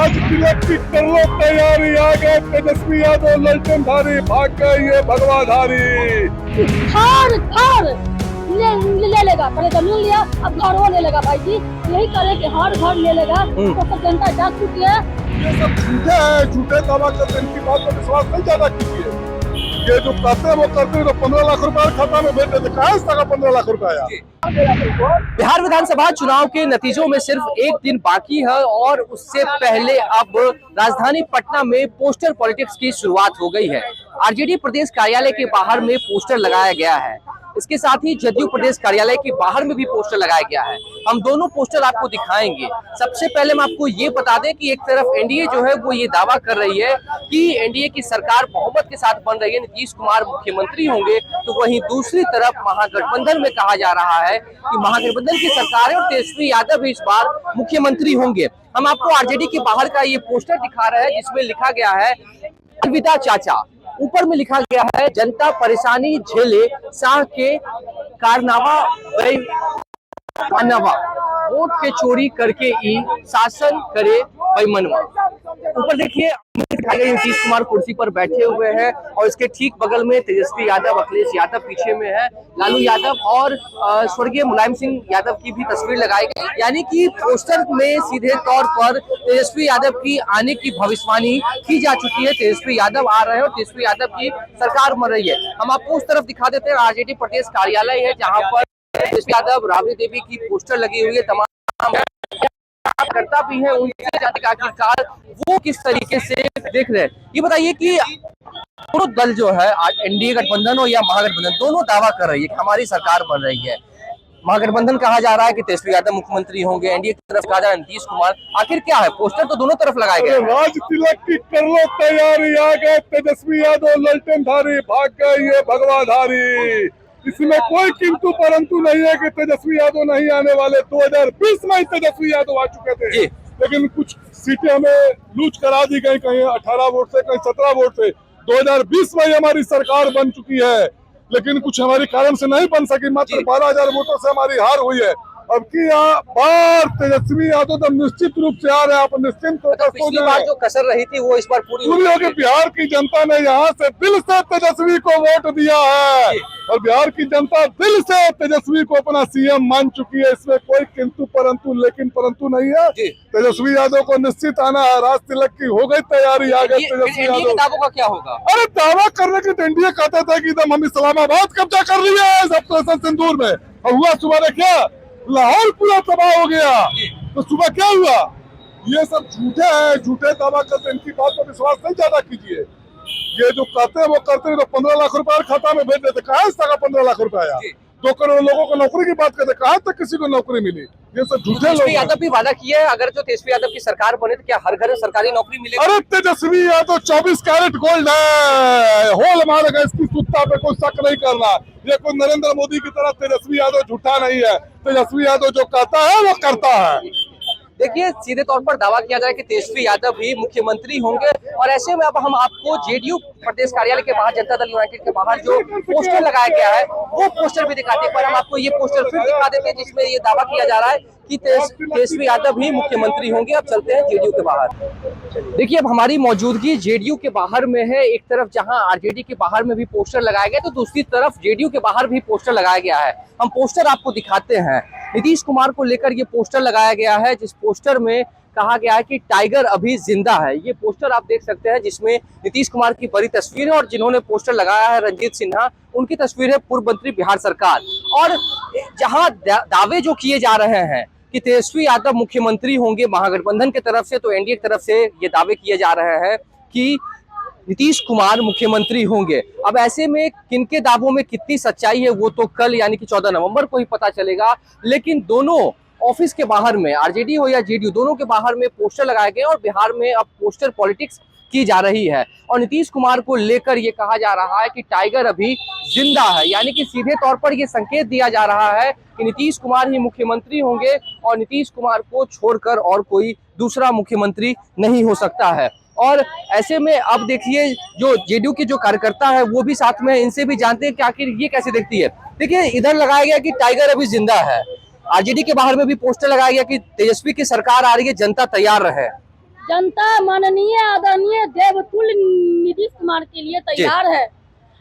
आज तिलक की कर लो तैयारी, आ गए तेजस्वी यादव ललटेनधारी, भाग गए ये भगवाधारी। थार थार ले लेगा, पहले जमीन लिया अब घर वो ले लेगा भाई जी। यही करे कि हर घर ले लेगा, तो सब जनता जाग चुकी है। ये सब झूठे है, झूठे दावा करते हैं, इनकी बात पर विश्वास नहीं ज्यादा कीजिए। ये जो करते हैं वो करते हैं, तो 15 लाख रुपए खाता में भेज देते, कहाँ से तक 15 लाख रुपए आया। बिहार विधानसभा चुनाव के नतीजों में सिर्फ एक दिन बाकी है और उससे पहले अब राजधानी पटना में पोस्टर पॉलिटिक्स की शुरुआत हो गई है। आरजेडी प्रदेश कार्यालय के बाहर में पोस्टर लगाया गया है, इसके साथ ही जदयू प्रदेश कार्यालय के बाहर में भी पोस्टर लगाया गया है। हम दोनों पोस्टर आपको दिखाएंगे। सबसे पहले हम आपको ये बता दें कि एक तरफ एनडीए जो है वो ये दावा कर रही है कि एनडीए की सरकार बहुमत के साथ बन रही है, नीतीश कुमार मुख्यमंत्री होंगे, तो वहीं दूसरी तरफ महागठबंधन में कहा जा रहा है कि महागठबंधन की सरकार है और तेजस्वी यादव भी इस बार मुख्यमंत्री होंगे। हम आपको आरजेडी के बाहर का ये पोस्टर दिखा रहे हैं जिसमें लिखा गया है अलविदा चाचा, ऊपर में लिखा गया है जनता परेशानी झेले शाह के कारनामा मानवा, वोट के चोरी करके ही शासन करे बेईमानवा। ऊपर देखिए नीतीश कुमार कुर्सी पर बैठे हुए हैं और इसके ठीक बगल में तेजस्वी यादव, अखिलेश यादव पीछे में है, लालू यादव और स्वर्गीय मुलायम सिंह यादव की भी तस्वीर लगाई गई। यानी कि पोस्टर में सीधे तौर पर तेजस्वी यादव की आने की भविष्यवाणी की जा चुकी है। तेजस्वी यादव आ रहे हैं और तेजस्वी यादव की सरकार बन रही है। हम आपको उस तरफ दिखा देते हैं, आरजेडी प्रदेश कार्यालय है जहाँ पर तेजस्वी यादव, राबड़ी देवी की पोस्टर लगी हुई है। तमाम करता भी है, उनसे जाने का आखिरकार वो किस तरीके से देख रहे हैं। ये बताइए कि दोनों दल जो है एनडीए गठबंधन हो या महागठबंधन, दोनों दावा कर रही है कि हमारी सरकार बन रही है। महागठबंधन कहा जा रहा है कि तेजस्वी यादव मुख्यमंत्री होंगे, एनडीए की तरफ कहा जा रहा है नीतीश कुमार। आखिर क्या है? पोस्टर तो दोनों तरफ लगाए गए। राज तिलक की कर लो तैयारी, आ गए तेजस्वी यादव ललटेनधारी, भाग गए ये भगवाधारी। इसमें कोई किंतु परंतु नहीं है कि तेजस्वी यादव नहीं आने वाले। 2020 में तेजस्वी यादव आ चुके थे, लेकिन कुछ सीटें हमें लूज करा दी गई, कहीं 18 वोट से, कहीं 17 वोट से। 2020 में हमारी सरकार बन चुकी है, लेकिन कुछ हमारे कारण से नहीं बन सकी, मात्र 12,000 वोटों से हमारी हार हुई है। अब की बार तेजस्वी यादव तो निश्चित रूप से आ रहे हैं, आप निश्चिंत होकर पिछली बार जो कसर रही थी वो इस बार पूरी होगी। बिहार की जनता ने यहाँ से दिल से तेजस्वी को वोट दिया है और बिहार की जनता दिल से तेजस्वी को अपना सीएम मान चुकी है। इसमें कोई किंतु परंतु लेकिन परंतु नहीं है। तेजस्वी यादव को निश्चित आना है। राज तिलक की हो गई तैयारी, आ गए तेजस्वी यादव। दावों का क्या होगा? अरे दावा करने की तो एनडीए कहते थे कि एकदम हम इस्लामाबाद कब्जा कर लिया है ऑपरेशन सिंदूर में, और हुआ सुबह ने क्या, लाहौर पूरा तबाह हो गया। तो सुबह क्या हुआ? ये सब झूठे हैं, झूठे दावा करते हैं, इनकी बात पर विश्वास नहीं ज्यादा कीजिए। ये जो करते हैं वो करते हैं, तो 15 लाख रुपए खाता में भेज देते, कहाँ से तक 15 लाख रुपए आया। 2 करोड़ लोगों को नौकरी की बात करते, कहाँ तक किसी को नौकरी मिली। ये सब झूठे लोग। तेजस्वी यादव भी वादा किया है अगर जो तेजस्वी यादव की सरकार बने तो क्या हर घर में सरकारी नौकरी मिलेगी? अरे तेजस्वी यादव 24 कैरेट गोल्ड है, होल मारेगा, इसकी सुत्ता पे कोई शक नहीं करना। ये कोई नरेंद्र मोदी की तरह तेजस्वी यादव झूठा नहीं है। तेजस्वी यादव जो कहता है वो करता है। देखिए सीधे तौर पर दावा किया जाए कि तेजस्वी यादव भी मुख्यमंत्री होंगे और ऐसे में अब हम आपको जेडीयू प्रदेश कार्यालय के बाहर, जनता दल यूनाइटेड के बाहर जो पोस्टर लगाया गया है वो पोस्टर भी दिखाते हैं। पर हम आपको ये पोस्टर फिर दिखा देते हैं जिसमें ये दावा किया जा रहा है कि तेजस्वी यादव भी मुख्यमंत्री होंगे। अब चलते हैं जेडीयू के बाहर। देखिए अब हमारी मौजूदगी जेडीयू के बाहर में है। एक तरफ जहां आरजेडी के बाहर में भी पोस्टर लगाया गया तो दूसरी तरफ जेडीयू के बाहर भी पोस्टर लगाया गया है। हम पोस्टर आपको दिखाते हैं। नीतीश कुमार को लेकर ये पोस्टर लगाया गया है, जिस पोस्टर में कहा गया है कि टाइगर अभी जिंदा है। ये पोस्टर आप देख सकते हैं जिसमें नीतीश कुमार की बड़ी तस्वीर है और जिन्होंने पोस्टर लगाया है रणजीत सिन्हा, उनकी तस्वीर है, पूर्व मंत्री बिहार सरकार। और जहां दावे जो किए जा रहे हैं कि तेजस्वी यादव मुख्यमंत्री होंगे महागठबंधन की तरफ से, तो एनडीए की तरफ से ये दावे किए जा रहे हैं कि नीतीश कुमार मुख्यमंत्री होंगे। अब ऐसे में किनके दावों में कितनी सच्चाई है वो तो कल यानी कि 14 नवंबर को ही पता चलेगा। लेकिन दोनों ऑफिस के बाहर में, आरजेडी हो या जेडीयू, दोनों के बाहर में पोस्टर लगाए गए और बिहार में अब पोस्टर पॉलिटिक्स की जा रही है। और नीतीश कुमार को लेकर ये कहा जा रहा है कि टाइगर अभी जिंदा है, यानी कि सीधे तौर पर ये संकेत दिया जा रहा है कि नीतीश कुमार ही मुख्यमंत्री होंगे और नीतीश कुमार को छोड़कर और कोई दूसरा मुख्यमंत्री नहीं हो सकता है। और ऐसे में अब देखिए जो जेडीयू के जो कार्यकर्ता है वो भी साथ में, इनसे भी जानते हैं कि आखिर ये कैसे देखती है। देखिए इधर लगाया गया कि टाइगर अभी जिंदा है, आरजेडी के बाहर में भी पोस्टर लगाया गया कि तेजस्वी की सरकार आ रही है, जनता तैयार रहे। जनता माननीय आदरणीय देवतुल्य नीतीश कुमार के लिए तैयार है।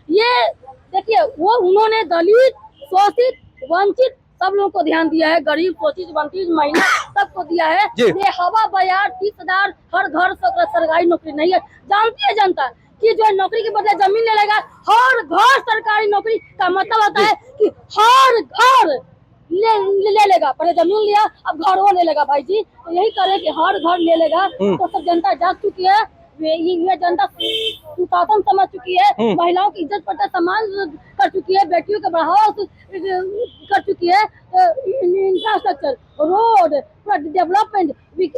ये देखिए, वो उन्होंने दलित, शोषित, वंचित सब लोगों को ध्यान दिया है, गरीब, शोषित, वंचित, महिला सबको दिया है। ये हवा बयार 30,000 हर घर सरकारी नौकरी नहीं है। जानती है जनता कि जो नौकरी के बदले जमीन ले लेगा, हर घर सरकारी नौकरी का मतलब होता है कि हर घर ले लेगा। पहले जमीन लिया, अब घर वो ले लेगा भाई जी। तो यही करे कि हर घर ले लेगा। तो सब जनता जाग चुकी है, ये जनता सुशासन समझ चुकी है, महिलाओं की इज्जत पर सम्मान कर चुकी है, बेटियों का बढ़ावा कर चुकी है। इंफ्रास्ट्रक्चर, रोड, डेवलपमेंट,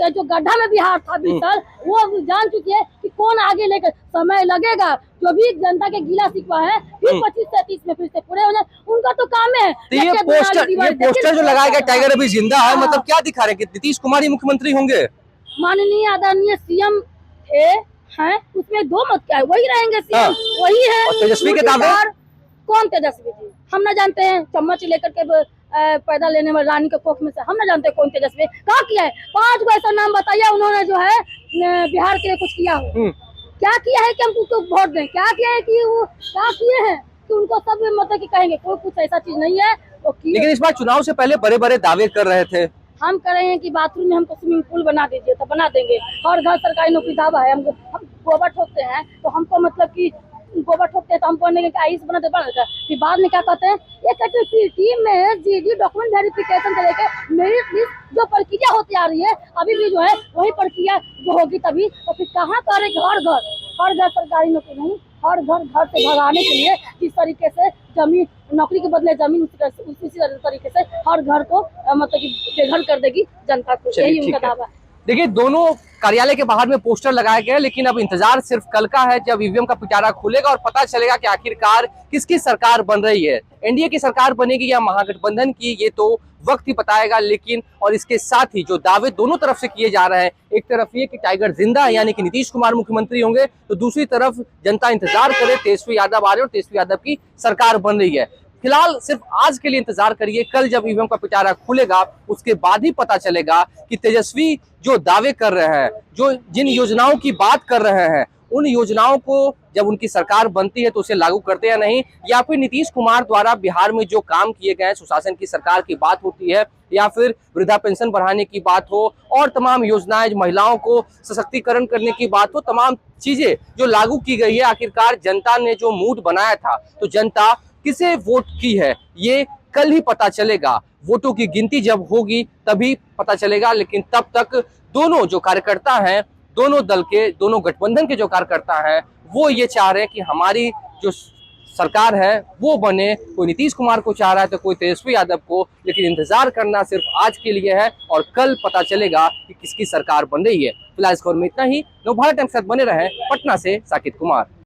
जो गड्ढा में बिहार था 20 साल, वो जान चुकी है कि कौन आगे लेकर। समय लगेगा, जो भी जनता के गीला शिकवा है फिर 25 से 30 में फिर से पूरे हो जाए, उनका तो काम है। तो ये पोस्टर जो लगाया गया टाइगर अभी जिंदा है, मतलब क्या दिखा रहे हैं कि नीतीश कुमार ही मुख्यमंत्री होंगे? माननीय आदरणीय सीएम हैं, उसमें दो मत क्या है, वही रहेंगे सीएम, वही है। और तेजस्वी के दावे? कौन तेजस्वी जी? हम ना जानते हैं। चम्मच लेकर के पैदा लेने में रानी के कोख में से हम ना जानते हैं कौन तेजस्वी क्या किया है। 5 को ऐसा नाम बताइए उन्होंने जो है बिहार के लिए कुछ किया हो। क्या किया है कि हम उसको वोट दें? क्या किया है कि वो क्या किए हैं कि उनको सब मतलब कि कहेंगे? कोई कुछ ऐसा चीज नहीं है। लेकिन इस बार चुनाव से पहले बड़े बड़े दावे कर रहे थे। हम कह रहे हैं कि बाथरूम में हमको स्विमिंग पूल बना दीजिए, तो बना देंगे। हर घर सरकारी नौकरी दावा है। हम गोबर ठोकते हैं तो हमको मतलब कि गोबर ठोकते हैं तो हम बोलेंगे कि आईएएस बना देगा। फिर बाद में क्या कहते हैं, ये कहते हैं टीम में जीडी डॉक्यूमेंट वेरिफिकेशन से लेकर मेरिट लिस्ट जो प्रक्रिया होती आ रही है, अभी भी जो है वही प्रक्रिया जो होगी तभी। तो फिर कहाँ करेंगे? हर घर सरकारी नौकरी नहीं, हर घर से भगाने के लिए जिस तरीके से जमीन, नौकरी के बदले जमीन, उसी तरीके से हर घर को मतलब कि बेघर कर देगी जनता को। यही उनका दावा है। देखिए, दोनों कार्यालय के बाहर में पोस्टर लगाए गए, लेकिन अब इंतजार सिर्फ कल का है जब ईवीएम का पिटारा खुलेगा और पता चलेगा कि आखिरकार किसकी सरकार बन रही है। एनडीए की सरकार बनेगी या महागठबंधन की, ये तो वक्त ही बताएगा। लेकिन और इसके साथ ही जो दावे दोनों तरफ से किए जा रहे हैं, एक तरफ ये कि टाइगर जिंदा है यानी कि नीतीश कुमार मुख्यमंत्री होंगे, तो दूसरी तरफ जनता इंतजार करे तेजस्वी यादव आ रहे और तेजस्वी यादव की सरकार बन रही है। फिलहाल सिर्फ आज के लिए इंतजार करिए, कल जब ईवीएम का पिटारा खुलेगा उसके बाद ही पता चलेगा कि तेजस्वी जो दावे कर रहे हैं, जो जिन योजनाओं की बात कर रहे हैं, उन योजनाओं को जब उनकी सरकार बनती है तो उसे लागू करते या नहीं, या फिर नीतीश कुमार द्वारा बिहार में जो काम किए गए हैं, सुशासन की सरकार की बात होती है, या फिर वृद्धा पेंशन बढ़ाने की बात हो और तमाम योजनाएं, महिलाओं को सशक्तिकरण करने की बात हो, तमाम चीजें जो लागू की गई है, आखिरकार जनता ने जो मूड बनाया था, तो जनता किसे वोट की है ये कल ही पता चलेगा। वोटों की गिनती जब होगी तभी पता चलेगा। लेकिन तब तक दोनों जो कार्यकर्ता हैं, दोनों दल के, दोनों गठबंधन के जो कार्यकर्ता हैं, वो ये चाह रहे हैं कि हमारी जो सरकार है वो बने। कोई नीतीश कुमार को चाह रहा है तो कोई तेजस्वी यादव को, लेकिन इंतजार करना सिर्फ आज के लिए है और कल पता चलेगा कि किसकी सरकार बन रही है। फिलहाल इस खबर में इतना ही। नवभारत टाइम्स के साथ बने रहे। पटना से साकिब कुमार।